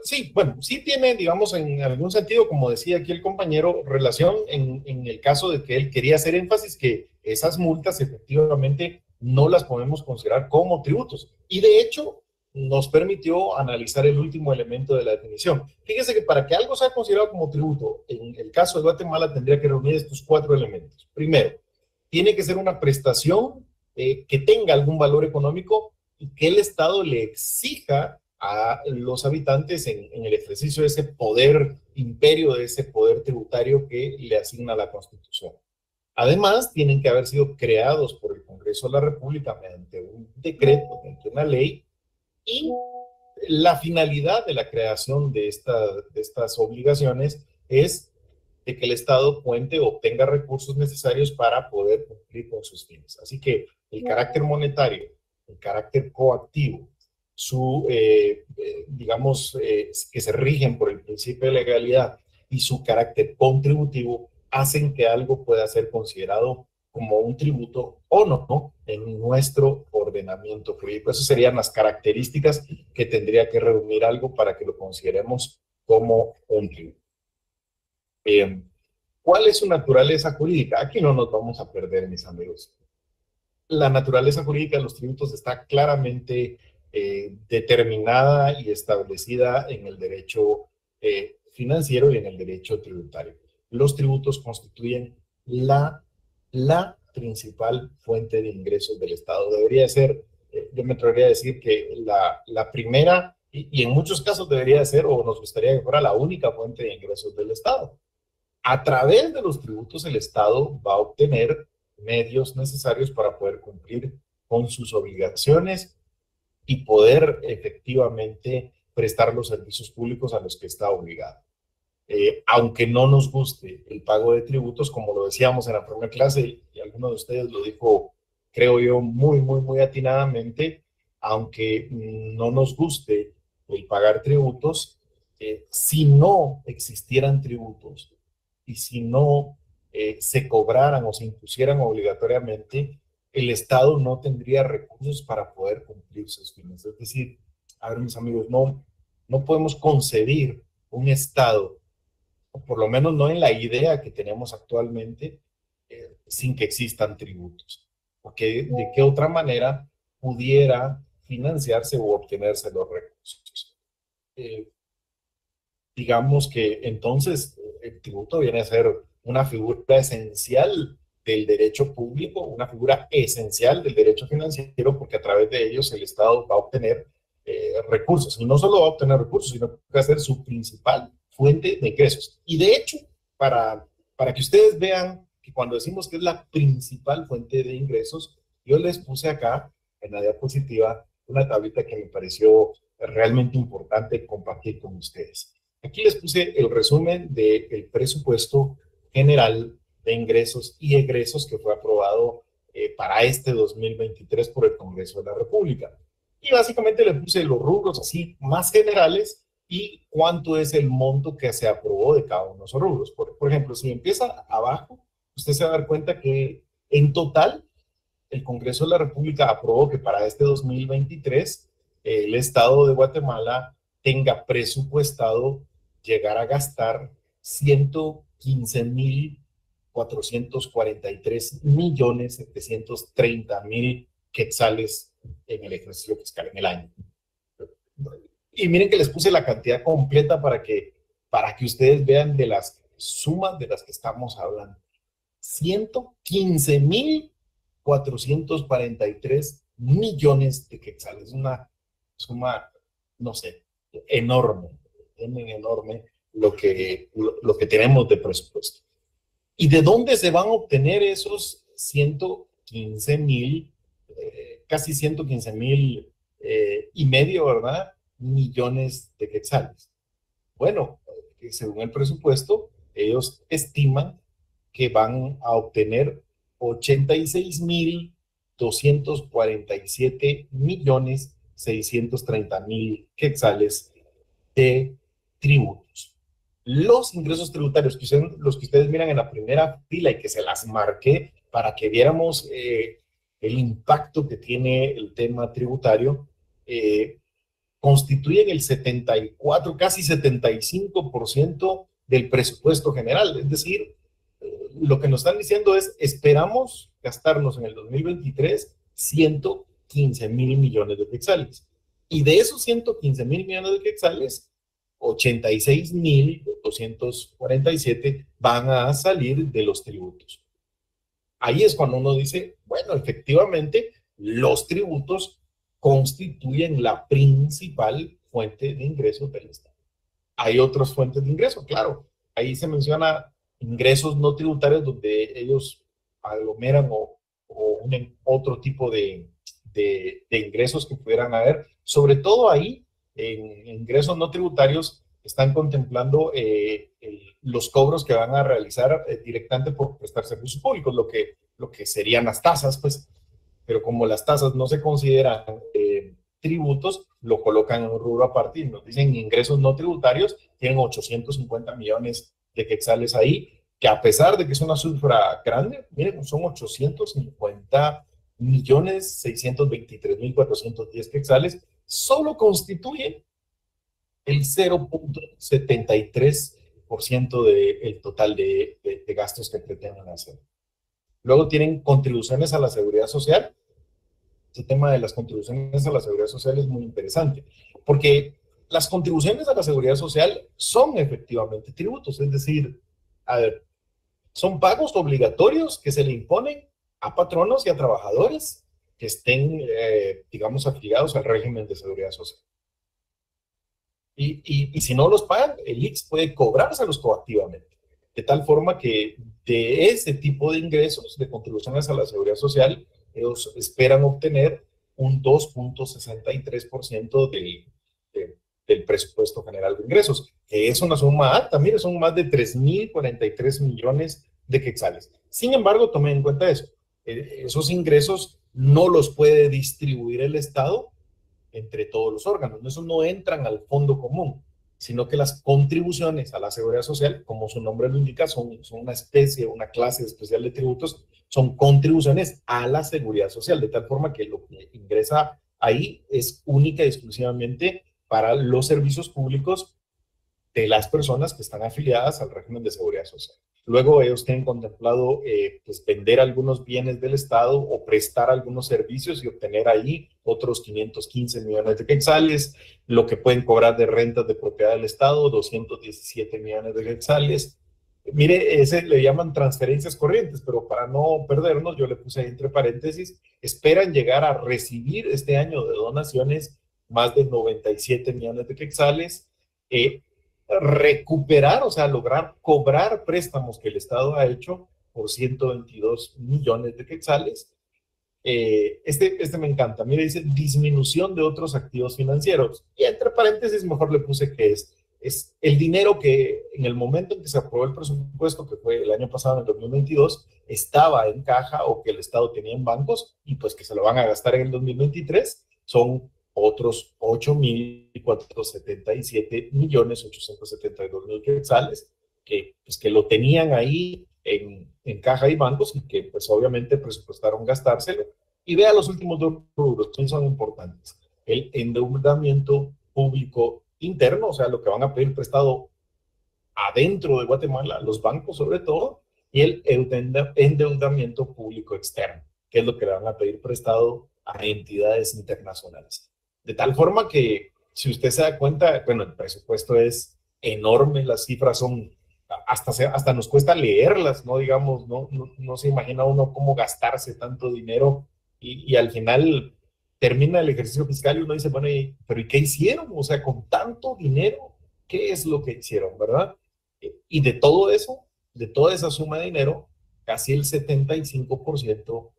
Sí, bueno, sí tiene, digamos, en algún sentido, como decía aquí el compañero, relación en el caso de que él quería hacer énfasis que esas multas efectivamente no las podemos considerar como tributos. Y de hecho, nos permitió analizar el último elemento de la definición. Fíjese que para que algo sea considerado como tributo, en el caso de Guatemala tendría que reunir estos 4 elementos. Primero, tiene que ser una prestación que tenga algún valor económico y que el Estado le exija a los habitantes en el ejercicio de ese poder imperio, de ese poder tributario que le asigna la Constitución. Además, tienen que haber sido creados por el Congreso de la República mediante un decreto, mediante una ley, y la finalidad de la creación de estas obligaciones es de que el Estado cuente o obtenga recursos necesarios para poder cumplir con sus fines. Así que el carácter monetario, el carácter coactivo, digamos, que se rigen por el principio de legalidad y su carácter contributivo hacen que algo pueda ser considerado como un tributo o no en nuestro ordenamiento jurídico. Esas serían las características que tendría que reunir algo para que lo consideremos como un tributo. ¿Cuál es su naturaleza jurídica? Aquí no nos vamos a perder, mis amigos. La naturaleza jurídica de los tributos está claramente determinada y establecida en el derecho financiero y en el derecho tributario. Los tributos constituyen la principal fuente de ingresos del Estado. Debería ser, yo me atrevería a decir que la primera, y en muchos casos debería ser, o nos gustaría que fuera la única fuente de ingresos del Estado. A través de los tributos, el Estado va a obtener medios necesarios para poder cumplir con sus obligaciones y poder efectivamente prestar los servicios públicos a los que está obligado. Aunque no nos guste el pago de tributos, como lo decíamos en la primera clase, y alguno de ustedes lo dijo, creo yo, muy atinadamente, aunque no nos guste el pagar tributos, si no existieran tributos y si no se cobraran o se impusieran obligatoriamente, el Estado no tendría recursos para poder cumplir sus fines. Es decir, a ver, mis amigos, no podemos concebir un Estado, o por lo menos no en la idea que tenemos actualmente, sin que existan tributos. Porque de qué otra manera pudiera financiarse o obtenerse los recursos. Digamos que entonces el tributo viene a ser una figura esencial del derecho público, una figura esencial del derecho financiero, porque a través de ellos el Estado va a obtener recursos. Y no solo va a obtener recursos, sino que va a ser su principal fuente de ingresos. Y de hecho, para que ustedes vean que cuando decimos que es la principal fuente de ingresos, yo les puse acá en la diapositiva una tablita que me pareció realmente importante compartir con ustedes. Aquí les puse el resumen del presupuesto general de ingresos y egresos que fue aprobado para este 2023 por el Congreso de la República. Y básicamente le puse los rubros así más generales y cuánto es el monto que se aprobó de cada uno de esos rubros. Por ejemplo, si empieza abajo, usted se va a dar cuenta que en total el Congreso de la República aprobó que para este 2023 el Estado de Guatemala tenga presupuestado llegar a gastar 115.443.730.000 quetzales en el ejercicio fiscal en el año. Y miren que les puse la cantidad completa para que ustedes vean de las sumas de las que estamos hablando. 115.443 millones de quetzales. Una suma, no sé, enorme lo que tenemos de presupuesto. ¿Y de dónde se van a obtener esos 115.000, casi 115.000 y medio, ¿verdad?, millones de quetzales? Bueno, según el presupuesto, ellos estiman que van a obtener 86.247.630.000 quetzales de tributos. Los ingresos tributarios, los que ustedes miran en la primera fila y que se las marqué para que viéramos el impacto que tiene el tema tributario, constituyen el 74, casi 75% del presupuesto general. Es decir, lo que nos están diciendo es, esperamos gastarnos en el 2023 115.000 millones de quetzales. Y de esos 115.000 millones de quetzales, 86.247 van a salir de los tributos. Ahí es cuando uno dice, bueno, efectivamente, los tributos constituyen la principal fuente de ingresos del Estado. Hay otras fuentes de ingresos, claro. Ahí se menciona ingresos no tributarios donde ellos aglomeran o unen otro tipo de ingresos que pudieran haber. Sobre todo ahí, en ingresos no tributarios, están contemplando los cobros que van a realizar directamente por prestar servicios públicos, lo que serían las tasas, pues. Pero como las tasas no se consideran tributos, lo colocan en un rubro aparte y nos dicen ingresos no tributarios, tienen 850 millones de quetzales ahí, que a pesar de que es una cifra grande, miren, son 850.623.410 quetzales, solo constituyen el 0.73% del total de gastos que pretenden hacer. Luego tienen contribuciones a la seguridad social. Este tema de las contribuciones a la seguridad social es muy interesante, porque las contribuciones a la seguridad social son efectivamente tributos, es decir, a ver, son pagos obligatorios que se le imponen a patronos y a trabajadores que estén, digamos, afiliados al régimen de seguridad social. Y si no los pagan, el IX puede cobrárselos coactivamente, de tal forma que de ese tipo de ingresos, de contribuciones a la seguridad social, ellos esperan obtener un 2.63% del presupuesto general de ingresos, que es una suma alta. Mire, son más de 3.043 millones de quetzales. Sin embargo, tomen en cuenta eso. Esos ingresos no los puede distribuir el Estado entre todos los órganos. Esos no entran al fondo común, sino que las contribuciones a la seguridad social, como su nombre lo indica, son una especie, una clase especial de tributos, son contribuciones a la seguridad social, de tal forma que lo que ingresa ahí es única y exclusivamente para los servicios públicos de las personas que están afiliadas al régimen de seguridad social. Luego ellos tienen contemplado pues vender algunos bienes del Estado o prestar algunos servicios y obtener ahí otros 515 millones de quetzales, lo que pueden cobrar de rentas de propiedad del Estado, 217 millones de quetzales. Mire, ese le llaman transferencias corrientes, pero para no perdernos, yo le puse ahí entre paréntesis, esperan llegar a recibir este año de donaciones más de 97 millones de quetzales, recuperar, o sea, lograr cobrar préstamos que el Estado ha hecho por 122 millones de quetzales. Este me encanta, mire, dice disminución de otros activos financieros, y entre paréntesis mejor le puse que es el dinero que en el momento en que se aprobó el presupuesto, que fue el año pasado, en el 2022, estaba en caja o que el Estado tenía en bancos y pues que se lo van a gastar en el 2023, son otros 8.477.872.000 quetzales que, pues, que lo tenían ahí en caja y bancos y que pues obviamente presupuestaron gastárselo. Y vea los últimos dos rubros, que son importantes. El endeudamiento público interno, o sea, lo que van a pedir prestado adentro de Guatemala, los bancos sobre todo, y el endeudamiento público externo, que es lo que le van a pedir prestado a entidades internacionales. De tal forma que, si usted se da cuenta, bueno, el presupuesto es enorme, las cifras son, hasta nos cuesta leerlas, ¿no? Digamos, no se imagina uno cómo gastarse tanto dinero y al final termina el ejercicio fiscal y uno dice, bueno, pero ¿y qué hicieron? O sea, con tanto dinero, ¿qué es lo que hicieron, verdad? Y de todo eso, de toda esa suma de dinero, casi el 75%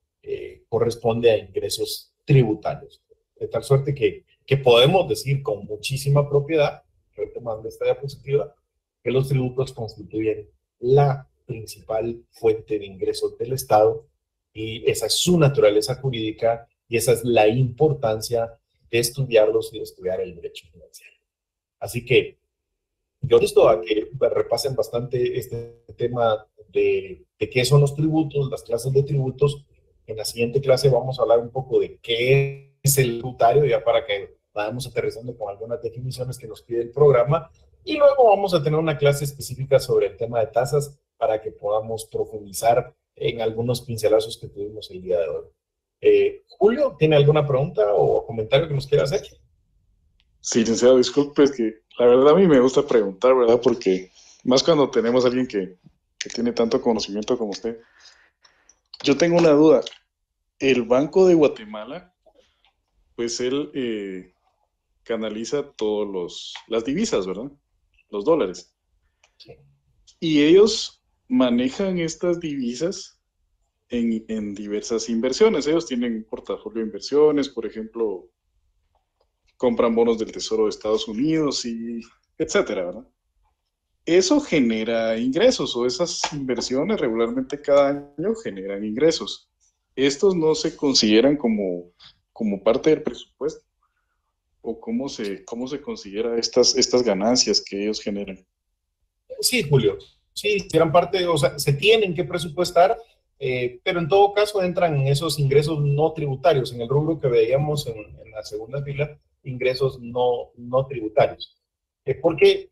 corresponde a ingresos tributarios. De tal suerte que podemos decir con muchísima propiedad, retomando esta diapositiva, que los tributos constituyen la principal fuente de ingresos del Estado y esa es su naturaleza jurídica y esa es la importancia de estudiarlos y de estudiar el derecho financiero. Así que yo insto a que repasen bastante este tema de qué son los tributos, las clases de tributos. En la siguiente clase vamos a hablar un poco de qué es el tributario, ya para que vayamos aterrizando con algunas definiciones que nos pide el programa. Y luego vamos a tener una clase específica sobre el tema de tasas para que podamos profundizar en algunos pincelazos que tuvimos el día de hoy. Julio, ¿tiene alguna pregunta o comentario que nos quiera hacer? Sí, licenciado, disculpe, es que la verdad a mí me gusta preguntar, ¿verdad? Porque más cuando tenemos a alguien que tiene tanto conocimiento como usted. Yo tengo una duda. El Banco de Guatemala, pues él canaliza todas las divisas, ¿verdad? Los dólares. Sí. Y ellos manejan estas divisas en diversas inversiones. Ellos tienen un portafolio de inversiones, por ejemplo, compran bonos del Tesoro de Estados Unidos y etcétera, ¿verdad? Eso genera ingresos, o esas inversiones regularmente cada año generan ingresos. ¿Estos no se consideran como parte del presupuesto? ¿O cómo se considera estas ganancias que ellos generan? Sí, Julio. Sí, eran parte, o sea, se tienen que presupuestar, pero en todo caso entran en esos ingresos no tributarios, en el rubro que veíamos en la segunda fila, ingresos no tributarios. Porque,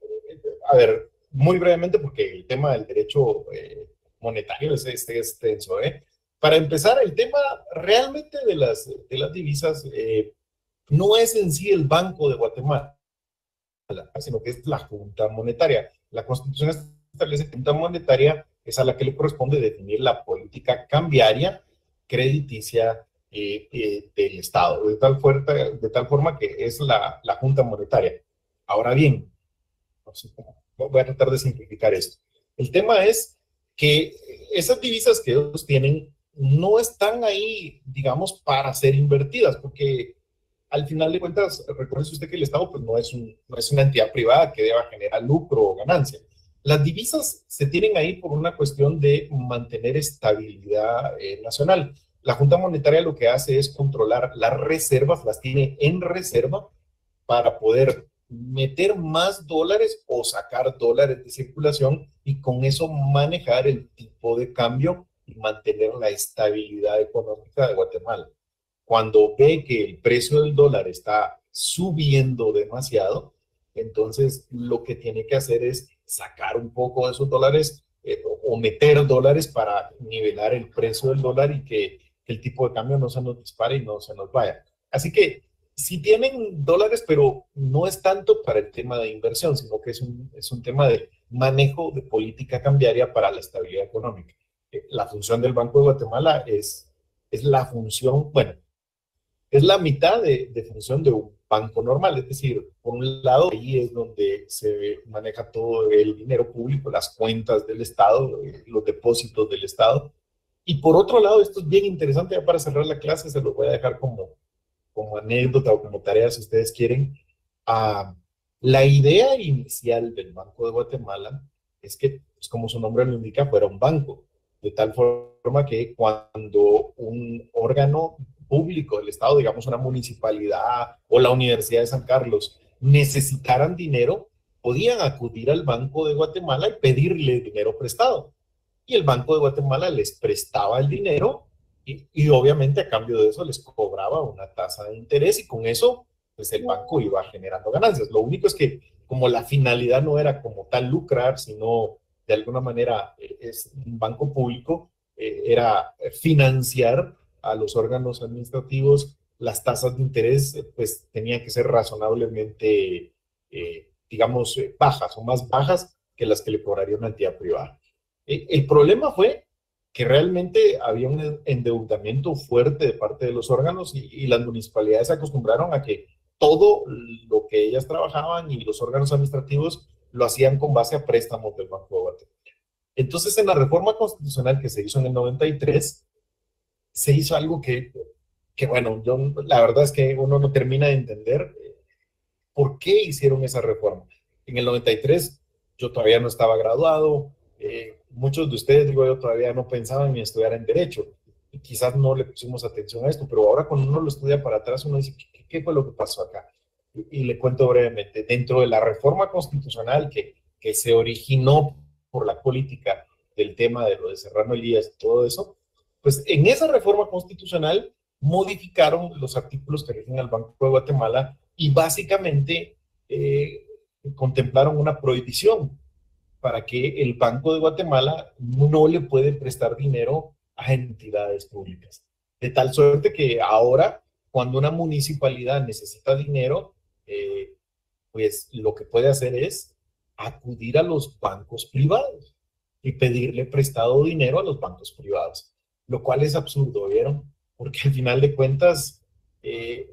a ver, muy brevemente, porque el tema del derecho monetario es extenso. Para empezar, el tema realmente de las divisas no es en sí el Banco de Guatemala, sino que es la Junta Monetaria. La Constitución establece que la Junta Monetaria es a la que le corresponde definir la política cambiaria crediticia del Estado, de tal forma que es la Junta Monetaria. Ahora bien, no sé cómo, voy a tratar de simplificar esto. El tema es que esas divisas que ellos tienen no están ahí, digamos, para ser invertidas, porque al final de cuentas, recuerde usted que el Estado pues, no es una entidad privada que deba generar lucro o ganancia. Las divisas se tienen ahí por una cuestión de mantener estabilidad nacional. La Junta Monetaria lo que hace es controlar las reservas, las tiene en reserva para poder meter más dólares o sacar dólares de circulación y con eso manejar el tipo de cambio y mantener la estabilidad económica de Guatemala. Cuando ve que el precio del dólar está subiendo demasiado, entonces lo que tiene que hacer es sacar un poco de esos dólares o meter dólares para nivelar el precio del dólar y que el tipo de cambio no se nos dispare y no se nos vaya. Así que sí tienen dólares, pero no es tanto para el tema de inversión, sino que es un tema de manejo de política cambiaria para la estabilidad económica. La función del Banco de Guatemala es la función, bueno, es la mitad de función de un banco normal, es decir, por un lado, ahí es donde se maneja todo el dinero público, las cuentas del Estado, los depósitos del Estado, y por otro lado, esto es bien interesante, ya para cerrar la clase, se lo voy a dejar como anécdota o como tarea, si ustedes quieren. La idea inicial del Banco de Guatemala es que, pues como su nombre lo indica, fuera un banco, de tal forma que cuando un órgano público del Estado, digamos una municipalidad o la Universidad de San Carlos, necesitaran dinero, podían acudir al Banco de Guatemala y pedirle dinero prestado. Y el Banco de Guatemala les prestaba el dinero y obviamente a cambio de eso les cobraba una tasa de interés y con eso pues el banco iba generando ganancias. Lo único es que como la finalidad no era como tal lucrar, sino de alguna manera es un banco público, era financiar a los órganos administrativos, las tasas de interés pues tenían que ser razonablemente, digamos, bajas o más bajas que las que le cobraría una entidad privada. El problema fue que realmente había un endeudamiento fuerte de parte de los órganos y las municipalidades se acostumbraron a que todo lo que ellas trabajaban y los órganos administrativos lo hacían con base a préstamos del Banco de Guatemala. Entonces, en la reforma constitucional que se hizo en el 93, se hizo algo que bueno, la verdad es que uno no termina de entender por qué hicieron esa reforma. En el 93 yo todavía no estaba graduado, muchos de ustedes, digo yo, todavía no pensaban en estudiar en Derecho, y quizás no le pusimos atención a esto, pero ahora cuando uno lo estudia para atrás, uno dice, ¿qué fue lo que pasó acá? Y le cuento brevemente, dentro de la reforma constitucional que se originó por la política del tema de lo de Serrano Elías y todo eso, pues en esa reforma constitucional modificaron los artículos que rigen al Banco de Guatemala y básicamente contemplaron una prohibición para que el Banco de Guatemala no le puede prestar dinero a entidades públicas. De tal suerte que ahora, cuando una municipalidad necesita dinero, pues lo que puede hacer es acudir a los bancos privados y pedirle prestado dinero a los bancos privados, lo cual es absurdo, ¿vieron? Porque al final de cuentas,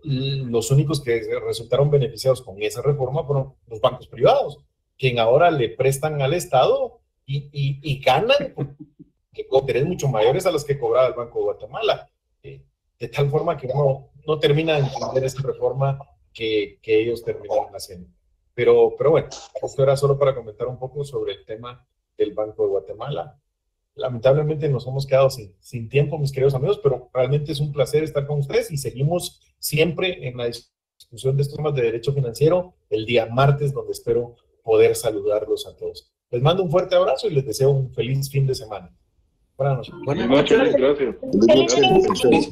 los únicos que resultaron beneficiados con esa reforma fueron los bancos privados, quien ahora le prestan al Estado y ganan con intereses mucho mayores a los que cobraba el Banco de Guatemala. De tal forma que uno no termina de entender esa reforma que ellos terminaron haciendo. Pero bueno, esto era solo para comentar un poco sobre el tema del Banco de Guatemala. Lamentablemente nos hemos quedado sin tiempo, mis queridos amigos, pero realmente es un placer estar con ustedes y seguimos siempre en la discusión de estos temas de derecho financiero el día martes, donde espero poder saludarlos a todos. Les mando un fuerte abrazo y les deseo un feliz fin de semana. Buenas noches. Buenas noches, gracias. Buenas noches.